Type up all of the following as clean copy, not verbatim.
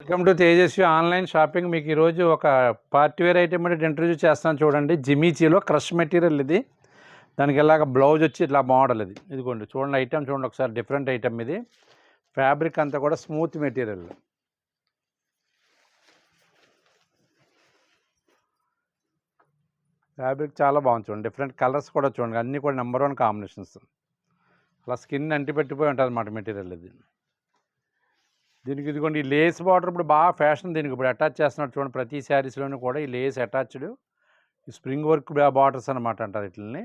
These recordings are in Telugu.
Welcome to Tejaswi online shopping. మీకు ఈరోజు ఒక పార్టీ వేర్ ఐటమ్ అంటే ఇంట్రడ్యూస్ చేస్తాను చూడండి. జిమీచీలో క్రష్ మెటీరియల్ ఇది. దానికి ఇలాగ బ్లౌజ్ వచ్చి ఇట్లా మోడల్ ఇది. ఇదిగోండి చూడండి, ఐటమ్ చూడండి ఒకసారి, డిఫరెంట్ ఐటమ్ ఇది. ఫ్యాబ్రిక్ అంతా కూడా స్మూత్ మెటీరియల్. ఫ్యాబ్రిక్ చాలా బాగుంది చూడండి, డిఫరెంట్ కలర్స్ కూడా చూడండి, అన్నీ కూడా నెంబర్ 1 కాంబినేషన్స్. అలా స్కిన్ అంటిపెట్టిపోయి ఉంటుంది అన్నమాట మెటీరియల్ ఇది. దీనికి ఇదిగోండి ఈ లేస్ బార్డర్ ఇప్పుడు బాగా ఫ్యాషన్. దీనికి ఇప్పుడు అటాచ్ చేస్తున్నట్టు చూడండి, ప్రతి శారీస్లోనూ కూడా ఈ లేస్ అటాచ్డ్, ఈ స్ప్రింగ్ వర్క్ బార్డర్స్ అనమాట అంటారు. వీటిని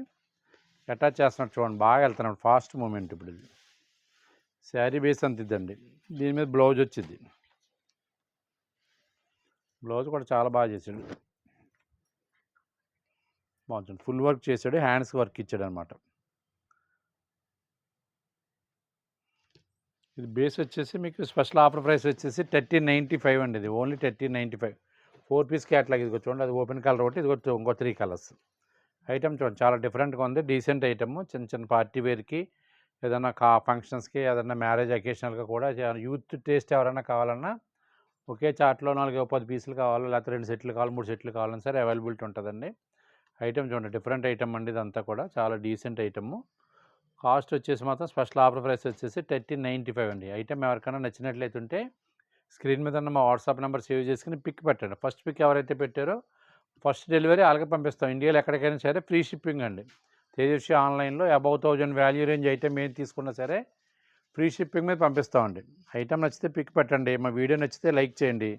అటాచ్ చేస్తున్నట్టు చూడండి, బాగా వెళ్తున్నాడు, ఫాస్ట్ మూమెంట్. ఇప్పుడు ఇది శారీ బేస్ అంత ఇద్దండి. దీని మీద బ్లౌజ్ వచ్చింది. బ్లౌజ్ కూడా చాలా బాగా చేసాడు, బాగుంటుంది. ఫుల్ వర్క్ చేశాడు, హ్యాండ్స్ వర్క్ ఇచ్చాడు అనమాట. ఇది బేస్ వచ్చేసి మీకు స్పెషల్ ఆఫర్ ప్రైస్ వచ్చేసి 1395 అండి. ఇది ఓన్లీ 1395. 4 piece catalogue. ఇది చూడండి, అది ఓపెన్ కలర్ ఒకటి, ఇది ఇంకో 3 కలర్స్. ఐటమ్ చూడండి చాలా డిఫరెంట్గా ఉంది, డీసెంట్ ఐటమ్. చిన్న చిన్న పార్టీ వేర్కి, ఏదైనా ఫంక్షన్స్కి, ఏదైనా మ్యారేజ్ అకేషనల్గా కూడా, యూత్ టేస్ట్ ఎవరైనా కావాలన్నా ఒకే చార్ట్లో 4-10 పీసులు కావాలో, లేకపోతే 2 సెట్లు కావాలి, 3 సెట్లు కావాలన్నా సరే అవైలబిలిటీ ఉంటుందండి. ఐటమ్ చూడండి, డిఫరెంట్ ఐటమ్ అండి. ఇదంతా కూడా చాలా డీసెంట్ ఐటమ్. కాస్ట్ వచ్చేసి మాత్రం స్పెషల్ ఆఫర్ ప్రైస్ వచ్చేసి 1395 అండి. ఐటమ్ ఎవరికైనా నచ్చినట్లయితే ఉంటే స్క్రీన్ మీద ఉన్న మా వాట్సాప్ నెంబర్ సేవ్ చేసుకుని పిక్ పెట్టండి. ఫస్ట్ పిక్ ఎవరైతే పెట్టారో ఫస్ట్ డెలివరీ అలాగే పంపిస్తాం. ఇండియాలో ఎక్కడికైనా సరే ఫ్రీ షిప్పింగ్ అండి. తేజస్వి ఆన్లైన్లో అబౌవ్ 1000 వాల్యూ రేంజ్ ఐటమ్ ఏం తీసుకున్నా సరే ఫ్రీ షిప్పింగ్ మీద పంపిస్తామండి. ఐటమ్ నచ్చితే పిక్ పెట్టండి. మా వీడియో నచ్చితే లైక్ చేయండి.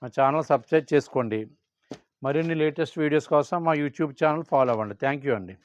మా ఛానల్ సబ్స్క్రైబ్ చేసుకోండి. మరిన్ని లేటెస్ట్ వీడియోస్ కోసం మా యూట్యూబ్ ఛానల్ ఫాలో అవ్వండి. థ్యాంక్ యూ అండి.